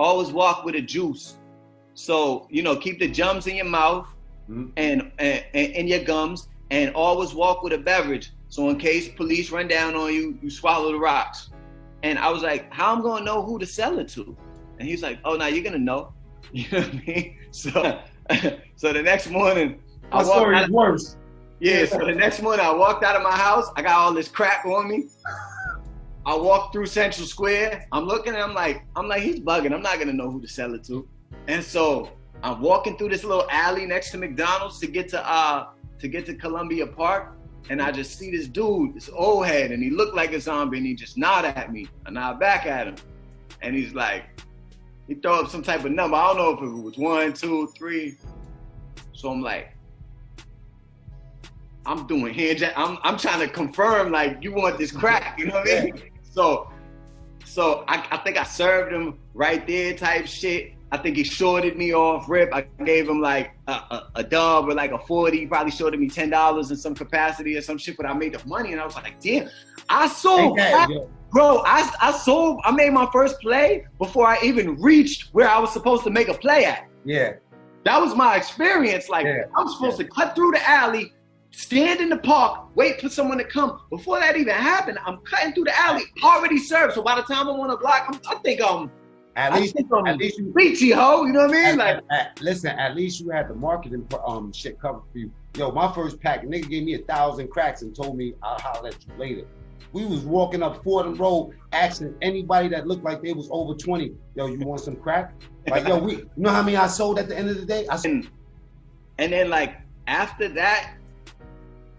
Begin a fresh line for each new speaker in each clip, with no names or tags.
always walk with a juice. So, you know, keep the gums in your mouth and in your gums, and always walk with a beverage. So in case police run down on you, you swallow the rocks. And I was like, how am I gonna know who to sell it to? And he's like, oh, now you're gonna know. You know what I mean? So the next morning,
my story is worse.
Yeah, so the next morning I walked out of my house. I got all this crap on me. I walked through Central Square. I'm looking and I'm like, he's bugging. I'm not gonna know who to sell it to. And so I'm walking through this little alley next to McDonald's to get to Columbia Park. And I just see this dude, this old head, and he looked like a zombie, and he just nodded at me. I nod back at him. And he's like, he throw up some type of number. I don't know if it was 1, 2, 3. So I'm like, I'm doing hand jack. I'm trying to confirm, like, you want this crack, you know what I mean? So I think I served him right there type shit. I think he shorted me off rip. I gave him like a dub or like a 40. He probably shorted me $10 in some capacity or some shit, but I made the money and I was like, damn, I sold crack. Bro, I made my first play before I even reached where I was supposed to make a play at.
Yeah.
That was my experience. Like, I'm supposed to cut through the alley, stand in the park, wait for someone to come. Before that even happened, I'm cutting through the alley, already served. So by the time I'm on the block, I think
at least you
beachy ho, you know what I mean?
Listen, at least you had the marketing shit covered for you. Yo, my first pack, nigga gave me 1,000 cracks and told me I'll holler at you later. We was walking up Fordham Road, asking anybody that looked like they was over 20, yo, you want some crack? Like, yo, you know how many I sold at the end of the day?
And then like after that,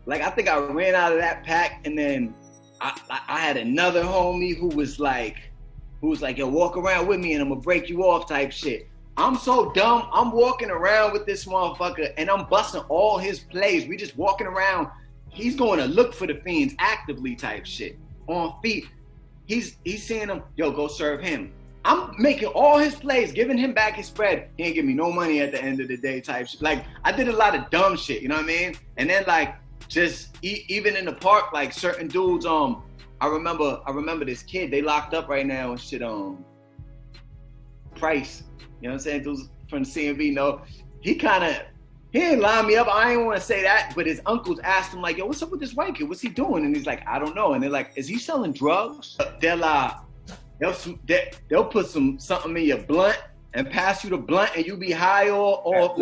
like I think I ran out of that pack, and then I had another homie who was like, yo, walk around with me and I'm gonna break you off type shit. I'm so dumb. I'm walking around with this motherfucker and I'm busting all his plays. We just walking around. He's going to look for the fiends actively type shit on feet. He's seeing them, yo, go serve him. I'm making all his plays, giving him back his spread. He ain't give me no money at the end of the day type shit. Like, I did a lot of dumb shit, you know what I mean? And then like, just even in the park, like certain dudes, I remember this kid, they locked up right now and shit, Price, you know what I'm saying? Dudes from the CMV, no, he didn't line me up. I ain't want to say that, but his uncles asked him like, yo, what's up with this white kid? What's he doing? And he's like, I don't know. And they're like, is he selling drugs? They'll put something in your blunt and pass you the blunt and you be high or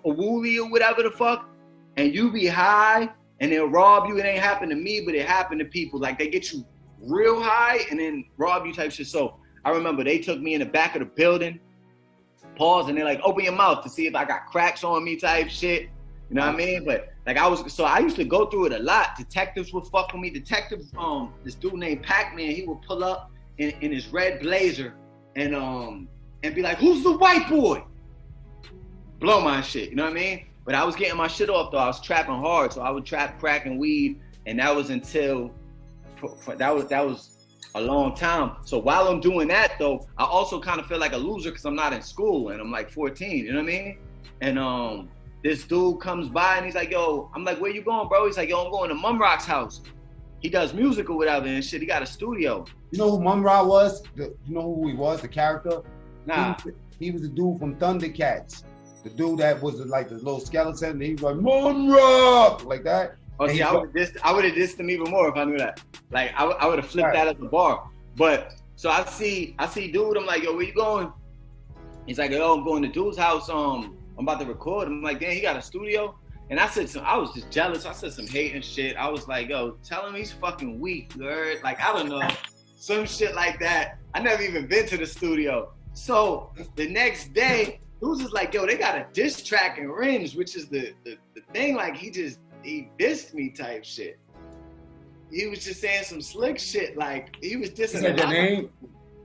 wooly or whatever the fuck, and you be high and they'll rob you. It ain't happened to me, but it happened to people. Like, they get you real high and then rob you type shit. So I remember they took me in the back of the building, pause, and they're like, open your mouth to see if I got cracks on me type shit. You know what I mean? But like I used to go through it a lot. Detectives would fuck with me. Detectives, this dude named Pac-Man, he would pull up in his red blazer and be like, who's the white boy? Blow my shit, you know what I mean? But I was getting my shit off though. I was trapping hard, so I would trap crack and weed, and that was until that was a long time. So while I'm doing that though, I also kind of feel like a loser because I'm not in school and I'm like 14, you know what I mean? And this dude comes by and he's like, yo, I'm like, where you going, bro? He's like, yo, I'm going to Mum Rock's house. He does music or whatever and shit. He got a studio.
You know who Mum Rock was? You know who he was, the character?
Nah.
He was the dude from Thundercats. The dude that was like the little skeleton, and he was like, Mum Rock, like that.
Oh, see, I would have dissed him even more if I knew that. Like, I would have flipped that at the bar. But, so I see dude, I'm like, yo, where you going? He's like, yo, I'm going to dude's house, I'm about to record. I'm like, damn, he got a studio? And I was just jealous. I said some hating shit. I was like, yo, tell him he's fucking weak, you heard? Like, I don't know, some shit like that. I never even been to the studio. So the next day, dudes is like, yo, they got a diss track in Rings, which is the thing, like, he dissed me type shit. He was just saying some slick shit, like, he was dissing.
Is that your name?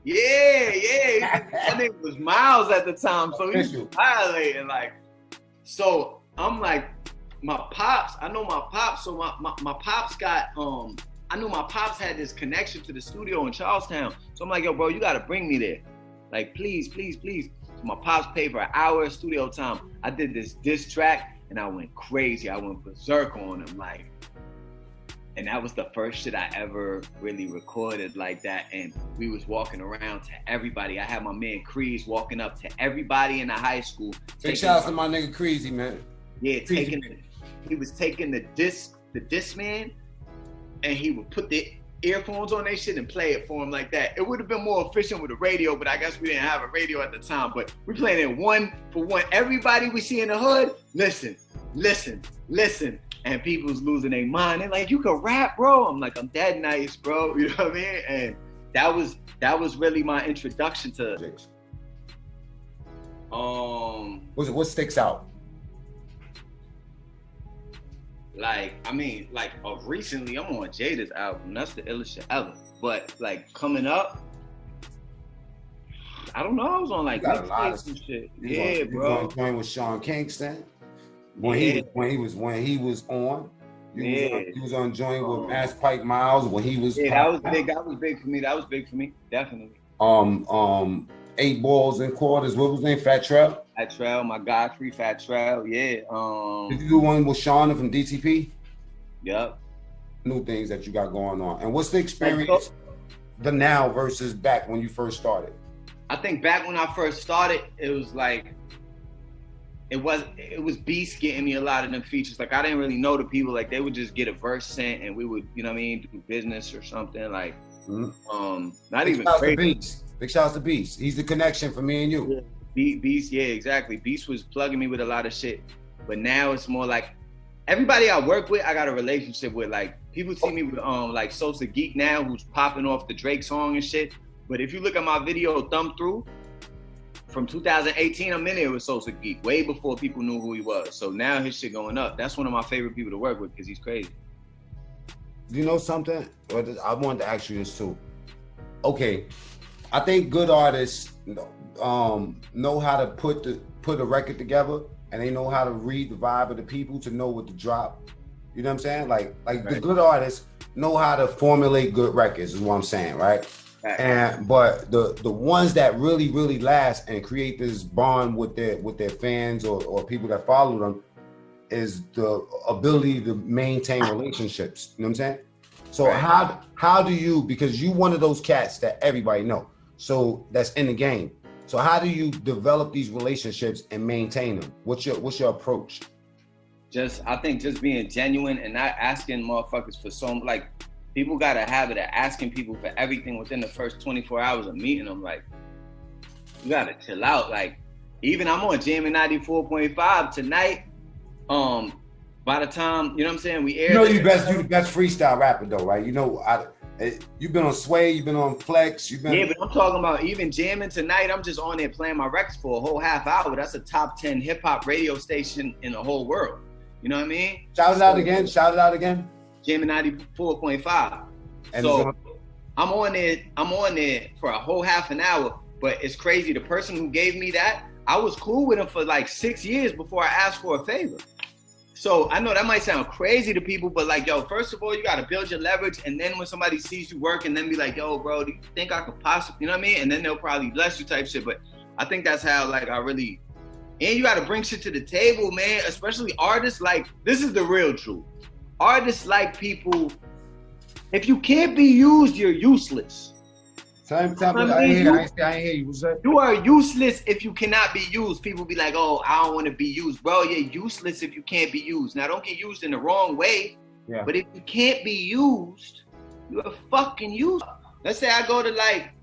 Yeah. That name was Miles at the time, so he was violating, like. So I'm like, my pops, I know my pops, so my pops got, I knew my pops had this connection to the studio in Charlestown. So I'm like, yo, bro, you gotta bring me there. Like, please. So my pops paid for an hour of studio time. I did this diss track and I went crazy. I went berserk on him. Like, And that was the first shit I ever really recorded like that. And we was walking around to everybody. I had my man Crease walking up to everybody in the high school.
Big shout out to my nigga Creasy, man.
Yeah, he was taking the disc man, and he would put the earphones on their shit and play it for him like that. It would have been more efficient with a radio, but I guess we didn't have a radio at the time. But we playing it one for one. Everybody we see in the hood, listen. And people's losing their mind. They're like, you can rap, bro. I'm like, I'm dead nice, bro. You know what I mean? And that was really my introduction to
what sticks out?
Like, I mean, like recently I'm on Jada's album. That's the illest shit ever. But like coming up, I don't know. I was on like mixtapes and shit. Yeah, bro.
You going with Sean Kingston when he was on. You was on joint with Mass Pike Miles when he was.
Yeah, that was big. That was big for me. That was big for me. Definitely.
8 balls and quarters. What was his name? Fat Trail.
Fat Trail, my Godfrey, Fat Trail. Yeah.
Did you do one with Shauna from DTP?
Yep.
New things that you got going on. And what's the experience, the now versus back when you first started?
I think back when I first started, it was like, it was Beast getting me a lot of them features. Like I didn't really know the people. Like they would just get a verse sent and we would, you know what I mean, do business or something. Like, not even crazy.
Big shouts to Beast. He's the connection for me and you.
Yeah. Beast, yeah, exactly. Beast was plugging me with a lot of shit. But now it's more like everybody I work with, I got a relationship with. Like people see me with like Sosa Geek now, who's popping off the Drake song and shit. But if you look at my video Thumb Through from 2018, I'm in there with Sosa Geek way before people knew who he was. So now his shit going up. That's one of my favorite people to work with because he's crazy.
Do you know something? I wanted to ask you this too. Okay, I think good artists know how to put a record together, and they know how to read the vibe of the people to know what to drop. You know what I'm saying? Like right. The good artists know how to formulate good records. Is what I'm saying, right? But the ones that really last and create this bond with their fans or people that follow them is the ability to maintain relationships. You know what I'm saying? So right. How do you, because you one of those cats that everybody know, so that's in the game. So how do you develop these relationships and maintain them? What's your approach?
I think just being genuine and not asking motherfuckers for like people got a habit of asking people for everything within the first 24 hours of meeting them. Like, you gotta chill out. Like, even I'm on Jamming 94.5 tonight. By the time, you know what I'm saying, we air.
You know you the best freestyle rapper though, right? You know, you've been on Sway, you've been on Flex,
Yeah, but I'm talking about even jamming tonight. I'm just on there playing my records for a whole half hour. That's a top 10 hip hop radio station in the whole world. You know what I mean?
Shout it out again.
Jamming 94.5. So I'm on there for a whole half an hour. But it's crazy. The person who gave me that, I was cool with him for like 6 years before I asked for a favor. So I know that might sound crazy to people, but like, yo, first of all, you got to build your leverage. And then when somebody sees you work and then be like, yo, bro, do you think I could possibly, you know what I mean? And then they'll probably bless you type shit. But I think that's how like I really, and you got to bring shit to the table, man, especially artists. Like, this is the real truth. Artists like people, if you can't be used, you're useless.
I ain't hear you. What's that?
You are useless if you cannot be used. People be like, oh, I don't want to be used. Bro, you're useless if you can't be used. Now, don't get used in the wrong way. Yeah. But if you can't be used, you're fucking useless. Let's say I go to like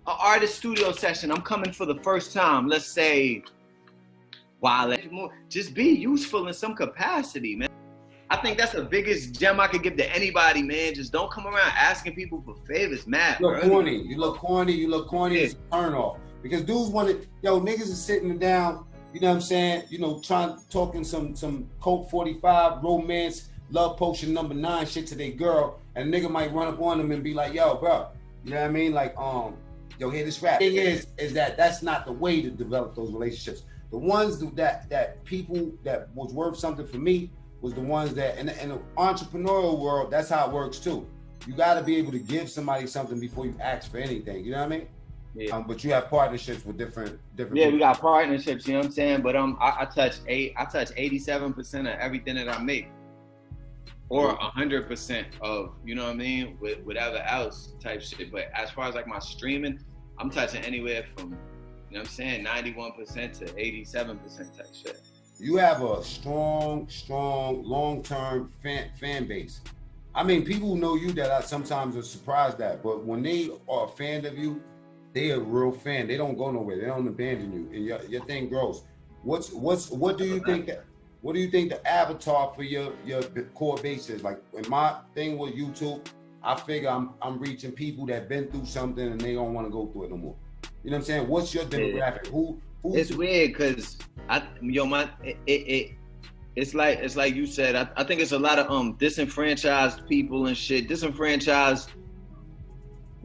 an artist studio session. I'm coming for the first time. Let's say, wow, just be useful in some capacity, man. I think that's the biggest gem I could give to anybody, man. Just don't come around asking people for favors, man.
You look corny. Yeah. It's a turn off. Because dudes want to, niggas is sitting down, you know what I'm saying? Talking some Coke 45, romance, love potion number 9 shit to their girl. And a nigga might run up on them and be like, yo, bro, you know what I mean? Like, hear this rap. The thing is that that's not the way to develop those relationships. The ones that people that was worth something for me was the ones that, in the entrepreneurial world, that's how it works too. You got to be able to give somebody something before you ask for anything. You know what I mean? Yeah. But you have partnerships with different. Yeah,
people. We got partnerships. You know what I'm saying? But I touch 87% of everything that I make. or 100% of, you know what I mean, with whatever else type shit. But as far as like my streaming, I'm touching anywhere from, you know what I'm saying, 91% to 87% type shit.
You have a strong, long-term fan base. I mean, people know you that I sometimes are surprised at, but when they are a fan of you, they are a real fan. They don't go nowhere. They don't abandon you, and your thing grows. What do you think the avatar for your core base is? Like, in my thing with YouTube, I figure I'm reaching people that been through something and they don't want to go through it no more. You know what I'm saying? What's your demographic? Who?
It's weird because it's like you said. I think it's a lot of disenfranchised people and shit. Disenfranchised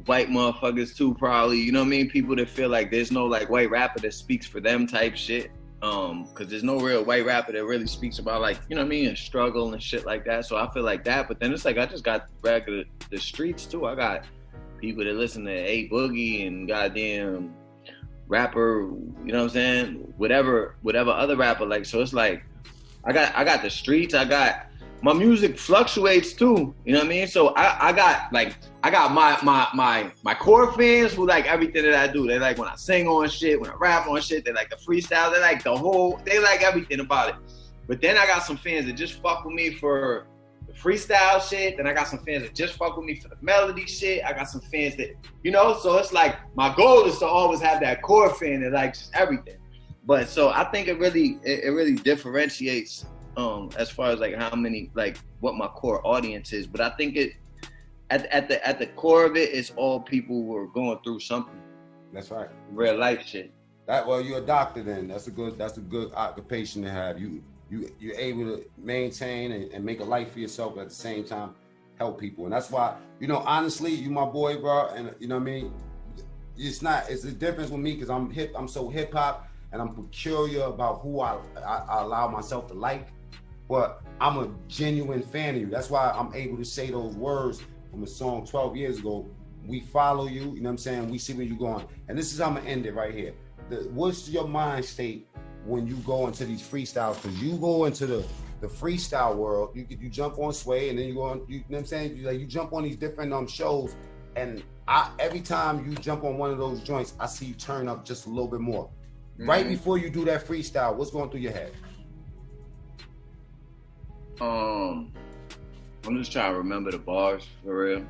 white motherfuckers too, probably. You know what I mean? People that feel like there's no like white rapper that speaks for them type shit. Because there's no real white rapper that really speaks about, like, you know what I mean, and struggle and shit like that. So I feel like that. But then it's like I just got regular the streets too. I got people that listen to A Boogie and goddamn rapper, you know what I'm saying? Whatever other rapper, like, so it's like I got the streets, I got my music fluctuates too, you know what I mean? So I got my core fans who like everything that I do. They like when I sing on shit, when I rap on shit, they like the freestyle, they like everything about it. But then I got some fans that just fuck with me for the freestyle shit. Then I got some fans that just fuck with me for the melody shit. I got some fans that, you know, so it's like my goal is to always have that core fan that likes just everything. But so I think it really differentiates as far as like how many, like what my core audience is. But I think it at the core of it is all people who are going through something.
That's right.
Real life shit.
Well, you're a doctor then. That's a good occupation to have. You're able to maintain and make a life for yourself, but at the same time help people. And that's why, you know, honestly, you my boy, bro, and you know what I mean? It's a difference with me because I'm so hip hop and I'm peculiar about who I allow myself to like, but I'm a genuine fan of you. That's why I'm able to say those words from a song 12 years ago. We follow you, you know what I'm saying? We see where you're going. And this is how I'm gonna end it right here. What's your mind state when you go into these freestyles? Because you go into the freestyle world, you jump on Sway, and then you go on, you know what I'm saying? You jump on these different shows, and every time you jump on one of those joints, I see you turn up just a little bit more. Mm-hmm. Right before you do that freestyle, what's going through your head?
I'm just trying to remember the bars for real.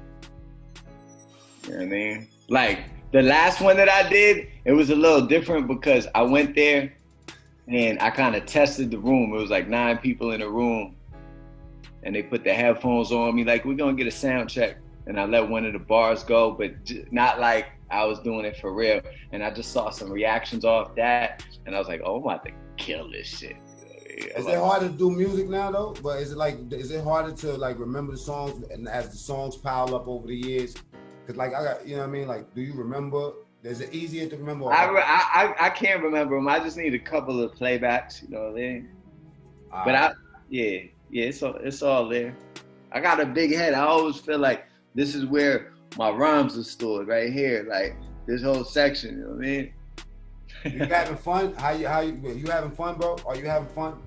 You know what I mean? Like the last one that I did, it was a little different because I went there and I kind of tested the room. It was like 9 people in a room and they put the headphones on me like, we're gonna get a sound check. And I let one of the bars go, but not like I was doing it for real. And I just saw some reactions off that and I was like, oh, I'm about to kill this shit.
Is it harder to do music now though? But is it harder to like remember the songs and as the songs pile up over the years? Cause like I got, you know what I mean? Like, do you remember? Is it easier to remember?
I can't remember them. I just need a couple of playbacks, you know what I mean? But it's all there. I got a big head. I always feel like this is where my rhymes are stored right here. Like this whole section, you know what I mean?
You having fun? How you having fun, bro? Are you having fun?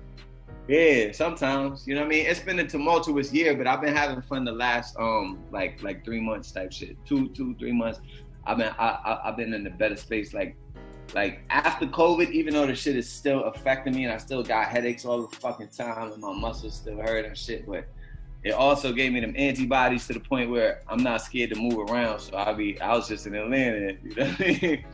Yeah, sometimes. You know what I mean? It's been a tumultuous year, but I've been having fun the last like 3 months type shit. 3 months. I've been in a better space. Like after COVID, even though the shit is still affecting me and I still got headaches all the fucking time and my muscles still hurt and shit, but it also gave me them antibodies to the point where I'm not scared to move around. So I was just in Atlanta, you know what I mean?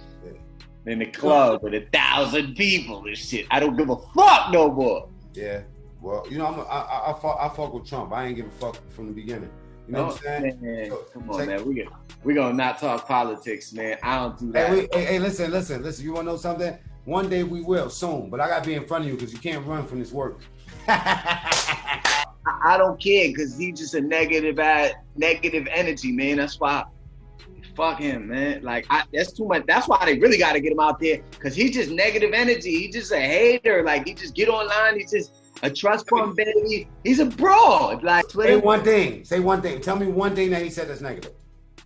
In the club with 1,000 people and shit. I don't give a fuck no more.
Yeah. Well, you know, I fuck with Trump. I ain't give a fuck from the beginning. You know what I'm saying?
Man, so, come on, man. We gonna not talk politics, man. I don't do that.
Hey, listen. You wanna know something? One day we will, soon. But I gotta be in front of you because you can't run from this work.
I don't care because he's just a negative energy, man. That's why. Fuck him, man. Like, that's too much. That's why they really got to get him out there because he's just negative energy. He's just a hater. Like, he just get online. He's just a trust fund baby. He's a broad. Like,
Say one thing. Tell me one thing that he said that's negative.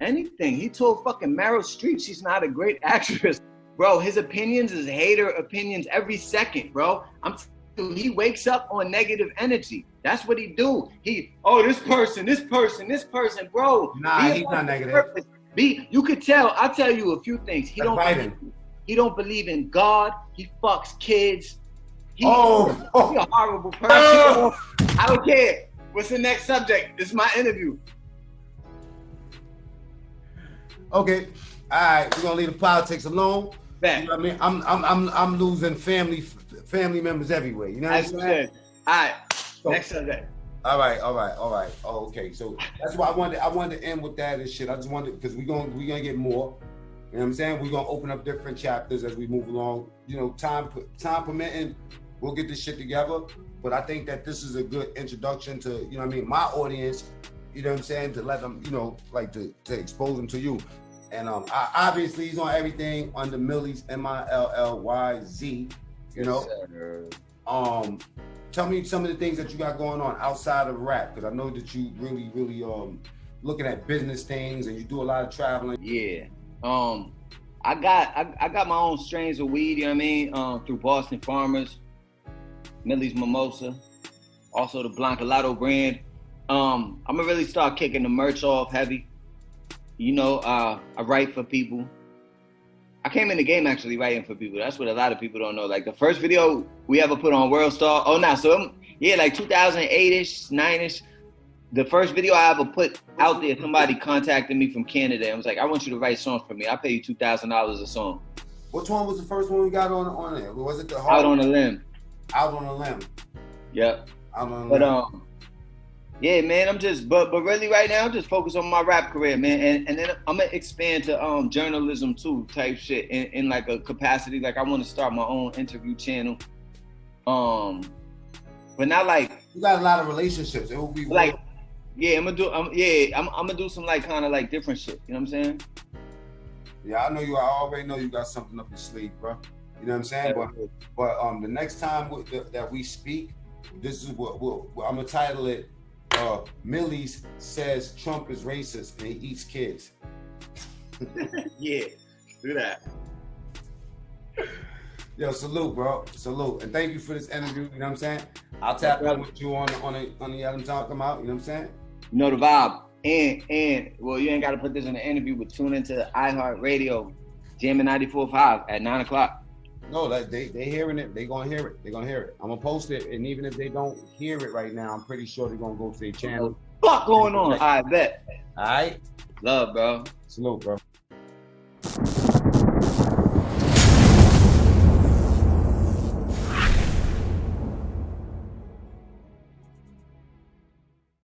Anything. He told fucking Meryl Streep she's not a great actress. Bro, his opinions is hater opinions every second, bro. I'm He wakes up on negative energy. That's what he do. This person, bro.
Nah, he's not negative.
Purpose. You could tell. I'll tell you a few things. He don't believe in God. He fucks kids. He's a horrible person. I don't care. What's the next subject? This is my interview.
Okay. All right. We're gonna leave the politics alone.
Back.
You know what I mean? I'm losing family members everywhere. You know what I'm saying?
All right. Next subject.
All right. Oh, okay. So that's why I wanted to end with that and shit. I just wanted, because we're gonna get more. You know what I'm saying? We're gonna open up different chapters as we move along. You know, time permitting, we'll get this shit together. But I think that this is a good introduction to, you know what I mean, my audience, you know what I'm saying, to let them, you know, like to expose them to you. And obviously he's on everything under Millyz, Millyz, you know. Yes, tell me some of the things that you got going on outside of rap, because I know that you really looking at business things and you do a lot of traveling.
Yeah. I got my own strains of weed, you know what I mean, through Boston Farmers, Millyz Mimosa, also the Blanco brand. I'm gonna really start kicking the merch off heavy. You know, I write for people. I came in the game actually writing for people. That's what a lot of people don't know. Like the first video we ever put on World Star. Like 2008-ish, 9-ish. The first video I ever put out there, somebody contacted me from Canada and was like, I want you to write songs for me. I'll pay you $2,000 a song.
Which one was the first one we got on there? Was it the
Out on a Limb?
Out on a Limb.
Yep.
Out on a Limb.
Yeah, man, I'm just, but really right now, I'm just focused on my rap career, man. And then I'm gonna expand to journalism too, type shit, in like a capacity. Like I want to start my own interview channel. But not like.
You got a lot of relationships. It will be
like, yeah, I'm gonna do some like kind of like different shit. You know what I'm saying?
Yeah, I already know you got something up your sleeve, bro. You know what I'm saying? But the next time that we speak, this is what I'm gonna title it. Millyz says Trump is racist and he eats kids.
Yeah, do that.
Yo, salute, bro. Salute. And thank you for this interview. You know what I'm saying? I'll tap in with you on the Adam Talk come out. You know what I'm saying?
You know the vibe. And well, you ain't got to put this in the interview, but tune into iHeartRadio, Jamming 94.5 at 9 o'clock.
No, they hearing it. They gonna hear it. They gonna hear it. I'm gonna post it, and even if they don't hear it right now, I'm pretty sure they're gonna go to their channel.
What the fuck going on? I bet.
All right.
Love, bro.
Salute, bro.